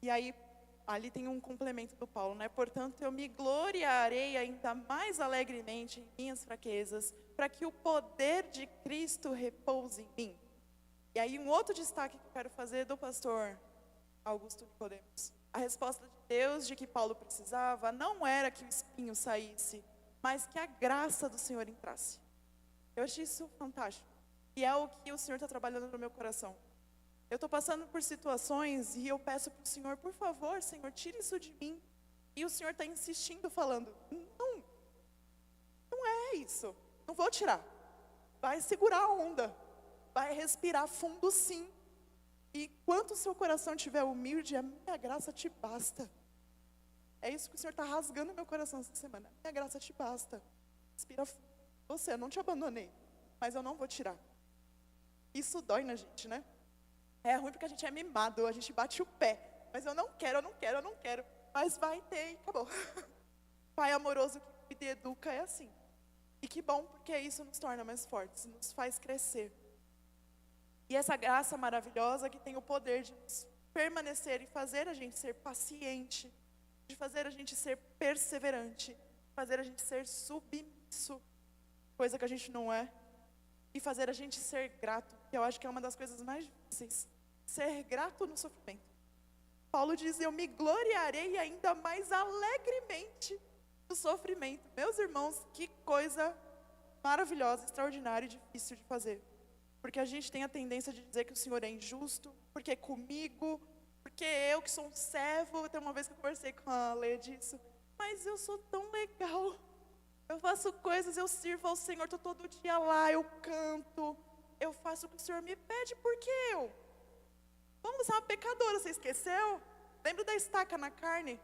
E aí, ali tem um complemento do Paulo, né? Portanto, eu me gloriarei ainda mais alegremente em minhas fraquezas, para que o poder de Cristo repouse em mim. E aí, um outro destaque que eu quero fazer é do pastor Augusto Nicodemos. A resposta de Deus de que Paulo precisava não era que o espinho saísse, mas que a graça do Senhor entrasse. Eu achei isso fantástico. E é o que o Senhor está trabalhando no meu coração. Eu estou passando por situações e eu peço para o Senhor, por favor, Senhor, tire isso de mim. E o Senhor está insistindo, falando: não é isso, não vou tirar. Vai segurar a onda, vai respirar fundo sim. E enquanto o seu coração estiver humilde, a minha graça te basta. É isso que o Senhor está rasgando no meu coração essa semana. A minha graça te basta. Respira fundo. Você, eu não te abandonei, mas eu não vou tirar. Isso dói na gente, né? É ruim porque a gente é mimado, a gente bate o pé. Mas eu não quero. Mas vai ter e acabou. Pai amoroso que cuida e educa é assim. E que bom, porque isso nos torna mais fortes, nos faz crescer. E essa graça maravilhosa que tem o poder de nos permanecer e fazer a gente ser paciente, de fazer a gente ser perseverante, de fazer a gente ser submisso, coisa que a gente não é, e fazer a gente ser grato, que eu acho que é uma das coisas mais difíceis, ser grato no sofrimento. Paulo diz: eu me gloriarei ainda mais alegremente no sofrimento. Meus irmãos, que coisa maravilhosa, extraordinária e difícil de fazer. Porque a gente tem a tendência de dizer que o Senhor é injusto, porque é comigo, porque eu que sou um servo. Tem uma vez que eu conversei com a Leia disso, mas eu sou tão legal, eu faço coisas, eu sirvo ao Senhor, estou todo dia lá, eu canto, eu faço o que o Senhor me pede, porque eu? Vamos, você é uma pecadora, você esqueceu? Lembra da estaca na carne?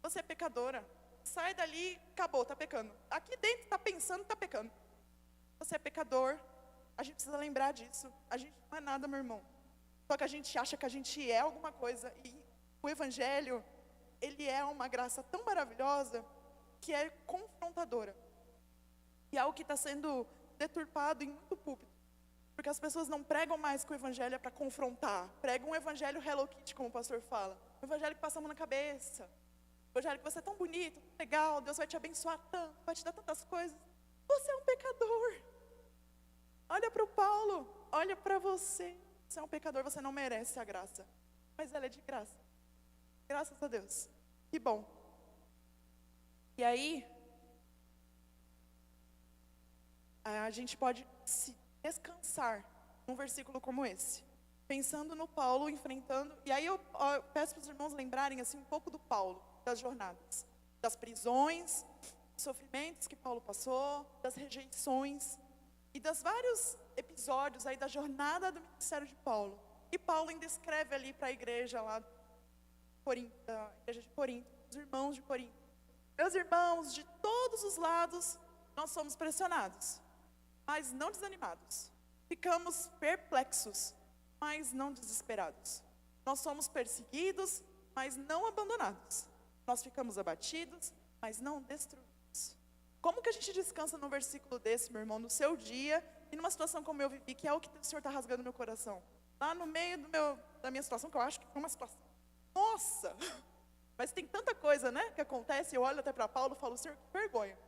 Você é pecadora, sai dali, acabou, está pecando. Aqui dentro está pensando, está pecando. Você é pecador. A gente precisa lembrar disso. A gente não é nada, meu irmão. Só que a gente acha que a gente é alguma coisa. E o Evangelho, ele é uma graça tão maravilhosa que é confrontadora. E é algo que está sendo deturpado em muito púlpito. Porque as pessoas não pregam mais que o Evangelho é para confrontar. Pregam um Evangelho Hello Kitty, como o pastor fala. Um Evangelho que passa a mão na cabeça. Um Evangelho que você é tão bonito, tão legal, Deus vai te abençoar tanto, vai te dar tantas coisas. Você é um pecador. Olha para o Paulo, olha para você. Você é um pecador, você não merece a graça. Mas ela é de graça. Graças a Deus. Que bom. E aí, a gente pode se descansar num versículo como esse. Pensando no Paulo enfrentando. E aí eu peço para os irmãos lembrarem assim, um pouco do Paulo, das jornadas. Das prisões, dos sofrimentos que Paulo passou, das rejeições. E dos vários episódios aí da jornada do ministério de Paulo. E Paulo ainda escreve ali para a igreja lá da igreja de Corinto, os irmãos de Corinto. Meus irmãos, de todos os lados, nós somos pressionados, mas não desanimados. Ficamos perplexos, mas não desesperados. Nós somos perseguidos, mas não abandonados. Nós ficamos abatidos, mas não destruídos. Como que a gente descansa num versículo desse, meu irmão, no seu dia e numa situação como eu vivi, que é o que o Senhor está rasgando no meu coração? Lá no meio da minha situação, que eu acho que foi uma situação, nossa! Mas tem tanta coisa, né, que acontece, eu olho até para Paulo e falo, Senhor, que vergonha.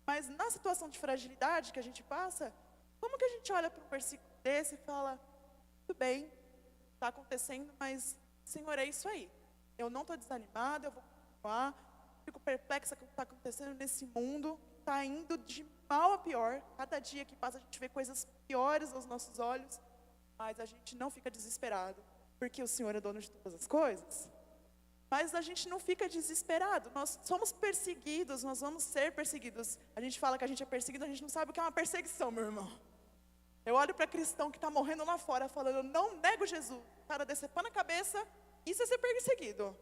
Mas na situação de fragilidade que a gente passa, como que a gente olha para um versículo desse e fala, tudo bem, está acontecendo, mas, Senhor, é isso aí. Eu não estou desanimada, eu vou continuar, fico perplexa com o que está acontecendo nesse mundo, está indo de mal a pior. Cada dia que passa a gente vê coisas piores aos nossos olhos, mas a gente não fica desesperado, porque o Senhor é dono de todas as coisas. Mas a gente não fica desesperado, nós somos perseguidos, nós vamos ser perseguidos. A gente fala que a gente é perseguido, a gente não sabe o que é uma perseguição, meu irmão. Eu olho para cristão que está morrendo lá fora, falando, eu não nego Jesus. O cara decepando a cabeça, isso é ser perseguido.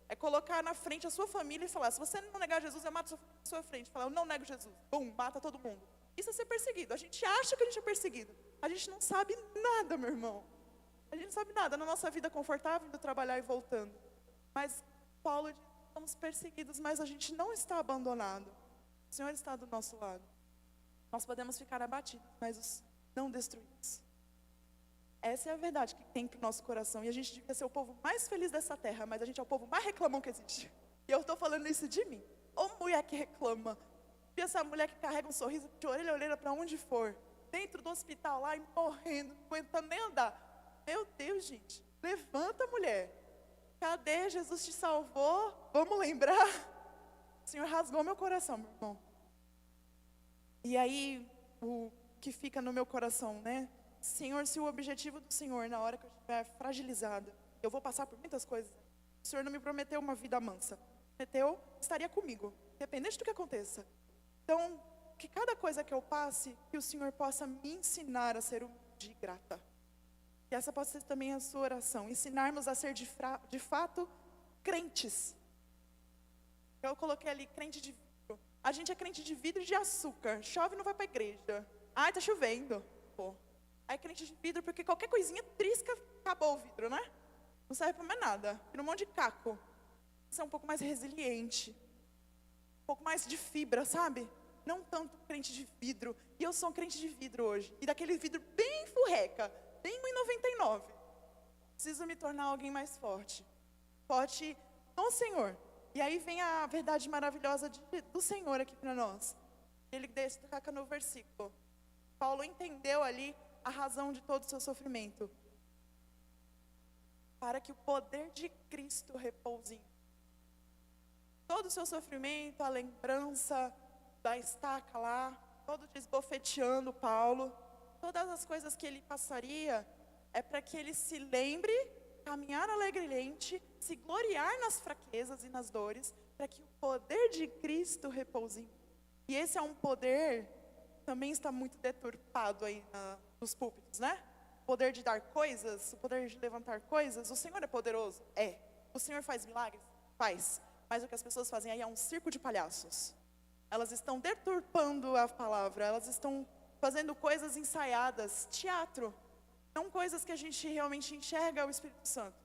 É colocar na frente a sua família e falar, se você não negar Jesus, eu mato a sua frente. Falar, eu não nego Jesus. Bum, mata todo mundo. Isso é ser perseguido. A gente acha que a gente é perseguido. A gente não sabe nada, meu irmão. A gente não sabe nada na nossa vida confortável, indo trabalhar e voltando. Mas Paulo diz, estamos perseguidos, mas a gente não está abandonado. O Senhor está do nosso lado. Nós podemos ficar abatidos, mas não destruídos. Essa é a verdade que tem para o nosso coração. E a gente devia ser o povo mais feliz dessa terra, mas a gente é o povo mais reclamão que existe. E eu estou falando isso de mim. Ô mulher que reclama. Pensa a mulher que carrega um sorriso de orelha a orelha para onde for. Dentro do hospital lá e morrendo, não aguentando nem andar. Meu Deus, gente. Levanta, mulher. Cadê? Jesus te salvou? Vamos lembrar? O Senhor rasgou meu coração, meu irmão. E aí, o que fica no meu coração, né? Senhor, se o objetivo do Senhor, na hora que eu estiver fragilizada, eu vou passar por muitas coisas. O Senhor não me prometeu uma vida mansa. Prometeu, estaria comigo, independente do que aconteça. Então, que cada coisa que eu passe, que o Senhor possa me ensinar a ser humilde e grata. E essa pode ser também a sua oração. Ensinarmos a ser de fato crentes. Eu coloquei ali crente de vidro. A gente é crente de vidro e de açúcar. Chove e não vai para a igreja. Ai, tá chovendo. Pô. Aí é crente de vidro porque qualquer coisinha trisca, acabou o vidro, né? Não serve para mais nada. Vira um monte de caco. Você é um pouco mais resiliente. Um pouco mais de fibra, sabe? Não tanto crente de vidro. E eu sou um crente de vidro hoje. E daquele vidro bem furreca. Bem 1,99. Preciso me tornar alguém mais forte. Forte no Senhor. E aí vem a verdade maravilhosa do Senhor aqui para nós. Ele destaca no versículo. Paulo entendeu ali a razão de todo o seu sofrimento. Para que o poder de Cristo repouse em todo o seu sofrimento, a lembrança da estaca lá, todo desbofeteando Paulo. Todas as coisas que ele passaria é para que ele se lembre, caminhar alegremente, se gloriar nas fraquezas e nas dores, para que o poder de Cristo repouse em mim. E esse é um poder que também está muito deturpado aí nos púlpitos, né? O poder de dar coisas, o poder de levantar coisas. O Senhor é poderoso? É. O Senhor faz milagres? Faz. Mas o que as pessoas fazem aí é um circo de palhaços. Elas estão deturpando a palavra, elas estão fazendo coisas ensaiadas, teatro, não coisas que a gente realmente enxerga o Espírito Santo.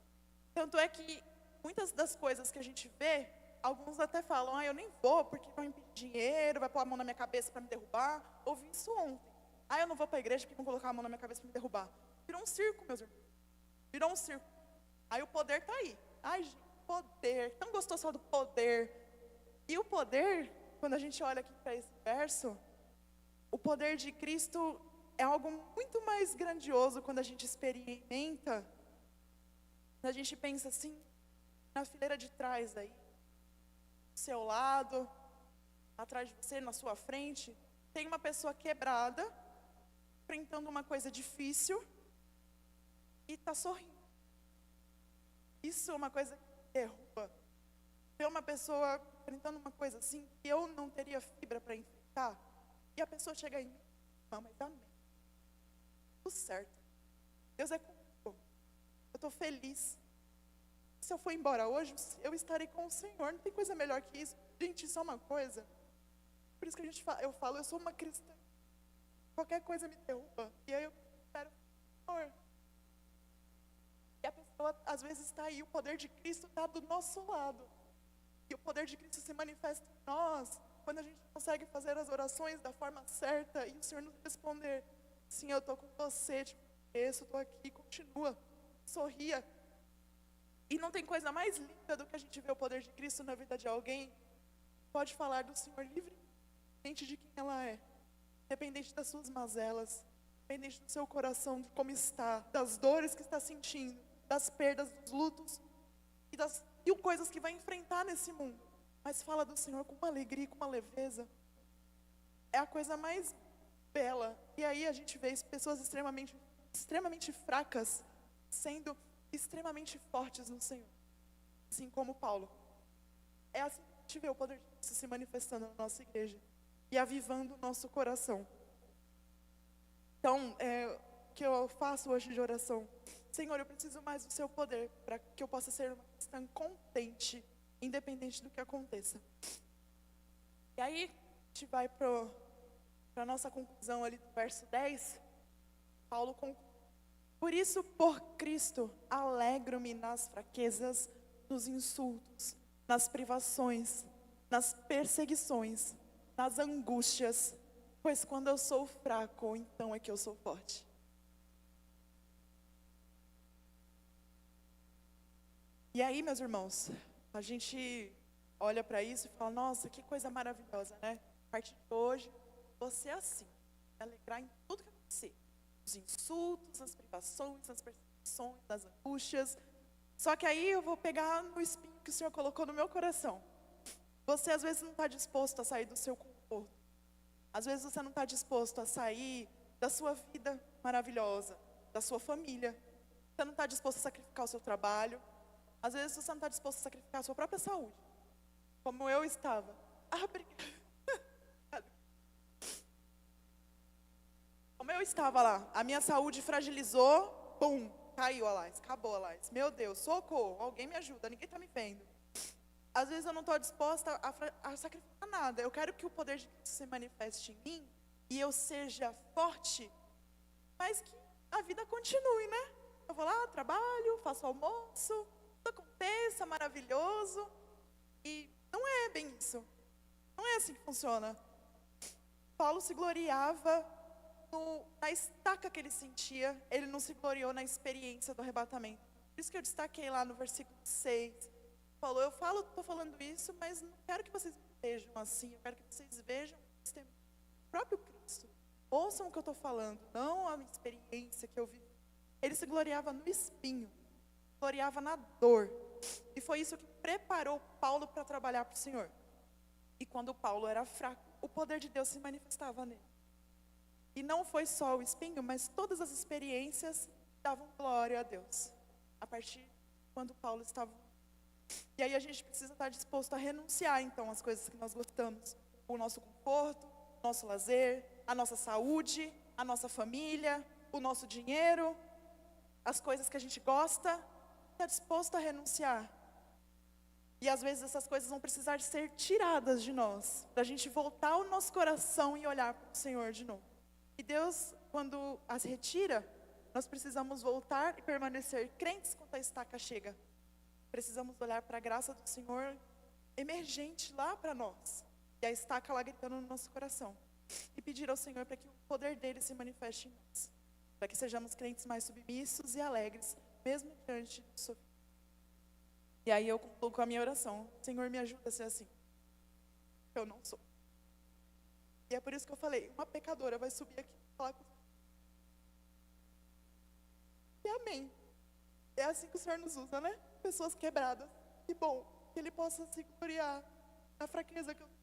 Tanto é que muitas das coisas que a gente vê, alguns até falam, eu nem vou porque vai me pedir dinheiro, vai pôr a mão na minha cabeça para me derrubar. Ouvi isso ontem. Eu não vou para a igreja porque vão colocar a mão na minha cabeça para me derrubar. Virou um circo, meus irmãos. Virou um circo. Aí o poder está aí. Ai, gente, poder. Tão gostoso falar do poder. E o poder, quando a gente olha aqui para esse verso, o poder de Cristo é algo muito mais grandioso quando a gente experimenta. A gente pensa assim, na fileira de trás aí, do seu lado, atrás de você, na sua frente, tem uma pessoa quebrada, enfrentando uma coisa difícil e está sorrindo. Isso é uma coisa que derruba. Ver uma pessoa enfrentando uma coisa assim, que eu não teria fibra para enfrentar, e a pessoa chega em mim, mas amém. Tudo certo. Deus é comigo. Eu estou feliz. se eu for embora hoje, eu estarei com o Senhor. Não tem coisa melhor que isso. Gente, isso é uma coisa. Por isso que eu falo, eu sou uma cristã. Qualquer coisa me derruba. E aí eu espero o Senhor. E a pessoa, às vezes, está aí, o poder de Cristo está do nosso lado. E o poder de Cristo se manifesta em nós, quando a gente consegue fazer as orações da forma certa, e o Senhor nos responder, sim, eu estou com você, te conheço, estou aqui, continua, sorria. E não tem coisa mais linda do que a gente ver o poder de Cristo na vida de alguém. Pode falar do Senhor livremente de quem ela é, independente das suas mazelas, independente do seu coração, de como está, das dores que está sentindo, das perdas, dos lutos e coisas que vai enfrentar nesse mundo. Mas fala do Senhor com uma alegria, com uma leveza. É a coisa mais bela. E aí a gente vê pessoas extremamente fracas sendo extremamente fortes no Senhor. Assim como Paulo. É assim que a gente vê o poder de Deus se manifestando na nossa igreja e avivando o nosso coração. Então, o que eu faço hoje de oração? Senhor, eu preciso mais do seu poder para que eu possa ser uma cristã contente, independente do que aconteça. E aí, a gente vai para a nossa conclusão ali do verso 10. Paulo conclui: por isso, por Cristo, alegro-me nas fraquezas, nos insultos, nas privações, nas perseguições, nas angústias, pois quando eu sou fraco, então é que eu sou forte. E aí, meus irmãos, a gente olha para isso e fala, nossa, que coisa maravilhosa, né? A partir de hoje, você é assim, alegrar em tudo que acontecer. Os insultos, as privações, as perseguições, as angústias. Só que aí eu vou pegar no espinho que o Senhor colocou no meu coração. Você às vezes não está disposto a sair do seu conforto. Às vezes você não está disposto a sair da sua vida maravilhosa, da sua família. Você não está disposto a sacrificar o seu trabalho. Às vezes você não está disposto a sacrificar a sua própria saúde. Como eu estava. Obrigada. Como eu estava lá, a minha saúde fragilizou, pum, caiu a Laís, acabou a Laís. Meu Deus, socorro, alguém me ajuda, ninguém está me vendo. Às vezes eu não estou disposta a sacrificar nada. Eu quero que o poder de Cristo se manifeste em mim e eu seja forte, mas que a vida continue, né? Eu vou lá, trabalho, faço almoço, tudo aconteça, maravilhoso. E não é bem isso. Não é assim que funciona. Paulo se gloriava na estaca que ele sentia, ele não se gloriou na experiência do arrebatamento. Por isso que eu destaquei lá no versículo 6. Paulo, estou falando isso, mas não quero que vocês me vejam assim, eu quero que vocês vejam o próprio Cristo. Ouçam o que eu estou falando, não a minha experiência que eu vi. Ele se gloriava no espinho, gloriava na dor. E foi isso que preparou Paulo para trabalhar para o Senhor. E quando Paulo era fraco, o poder de Deus se manifestava nele. E não foi só o espinho, mas todas as experiências davam glória a Deus. A partir de quando Paulo estava. E aí a gente precisa estar disposto a renunciar, então, às coisas que nós gostamos. O nosso conforto, o nosso lazer, a nossa saúde, a nossa família, o nosso dinheiro, as coisas que a gente gosta. Está disposto a renunciar. E às vezes essas coisas vão precisar ser tiradas de nós, para a gente voltar o nosso coração e olhar para o Senhor de novo. E Deus, quando as retira, nós precisamos voltar e permanecer crentes quando a estaca chega. Precisamos olhar para a graça do Senhor emergente lá para nós. E a estaca lá gritando no nosso coração. E pedir ao Senhor para que o poder dele se manifeste em nós. Para que sejamos crentes mais submissos e alegres, mesmo diante do sofrimento. E aí eu concluo com a minha oração. Senhor, me ajuda a ser assim. Eu não sou. E é por isso que eu falei, uma pecadora vai subir aqui e falar com o Senhor. E amém. É assim que o Senhor nos usa, né? Pessoas quebradas. Que bom que Ele possa se gloriar na fraqueza que eu tenho.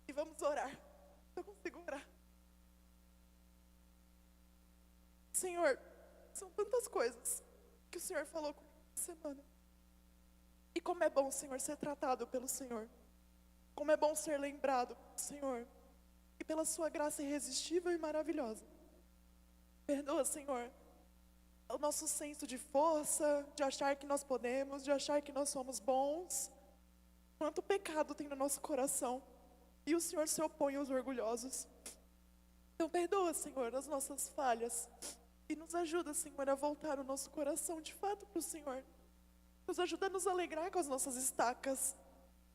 E vamos orar. Eu consigo orar. Senhor, são tantas coisas que o Senhor falou comigo essa semana. E como é bom, Senhor, ser tratado pelo Senhor. Como é bom ser lembrado pelo Senhor. E pela sua graça irresistível e maravilhosa. Perdoa, Senhor, o nosso senso de força, de achar que nós podemos, de achar que nós somos bons. Quanto pecado tem no nosso coração. E o Senhor se opõe aos orgulhosos. Então perdoa, Senhor, as nossas falhas. E nos ajuda, Senhor, a voltar o nosso coração de fato para o Senhor. Nos ajuda a nos alegrar com as nossas estacas.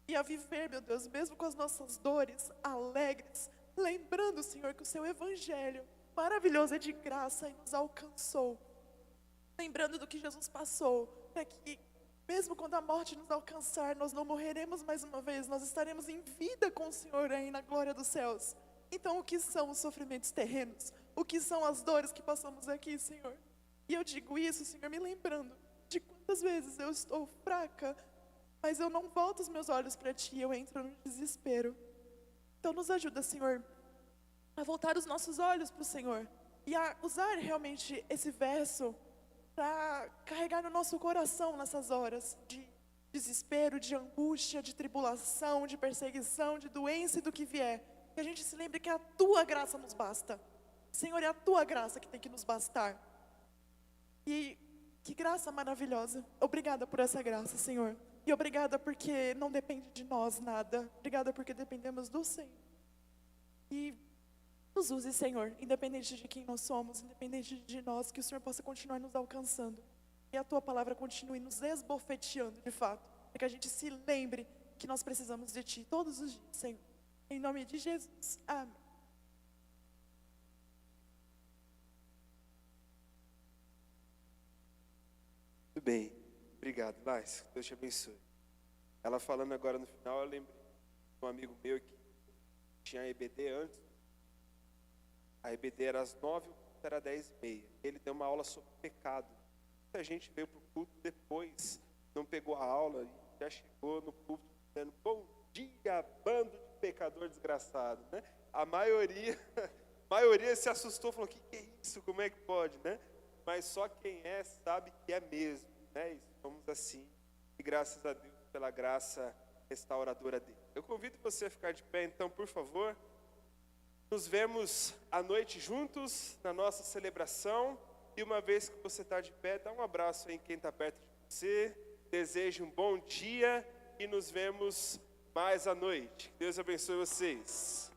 E a viver, meu Deus, mesmo com as nossas dores, alegres. Lembrando, Senhor, que o Seu Evangelho maravilhoso é de graça e nos alcançou. Lembrando do que Jesus passou, para que mesmo quando a morte nos alcançar, nós não morreremos mais uma vez, nós estaremos em vida com o Senhor aí na glória dos céus. Então, o que são os sofrimentos terrenos? O que são as dores que passamos aqui, Senhor? E eu digo isso, Senhor, me lembrando de quantas vezes eu estou fraca, mas eu não volto os meus olhos para Ti, eu entro no desespero. Então, nos ajuda, Senhor, a voltar os nossos olhos para o Senhor e a usar realmente esse verso para carregar no nosso coração nessas horas de desespero, de angústia, de tribulação, de perseguição, de doença e do que vier. Que a gente se lembre que a Tua graça nos basta. Senhor, é a Tua graça que tem que nos bastar. E que graça maravilhosa. Obrigada por essa graça, Senhor. E obrigada porque não depende de nós nada. Obrigada porque dependemos do Senhor. E nos use, Senhor, independente de quem nós somos, independente de nós, que o Senhor possa continuar nos alcançando. E a Tua palavra continue nos esbofeteando, de fato. Para que a gente se lembre que nós precisamos de Ti todos os dias, Senhor. Em nome de Jesus. Amém. Muito bem. Obrigado, Lais. Deus te abençoe. Ela falando agora no final, eu lembrei de um amigo meu que tinha EBD antes. A EBD era às 9, o culto era às 10h30. Ele deu uma aula sobre pecado. Muita gente veio para o culto depois, não pegou a aula e já chegou no culto dizendo: bom dia, bando de pecador desgraçado, né? A maioria se assustou, falou: que é isso, como é que pode, né? Mas só quem é sabe que é mesmo, né? E somos assim, e graças a Deus pela graça restauradora dele. Eu convido você a ficar de pé, então, por favor. Nos vemos à noite juntos na nossa celebração. E uma vez que você está de pé, dá um abraço em quem está perto de você. Deseje um bom dia e nos vemos mais à noite. Deus abençoe vocês.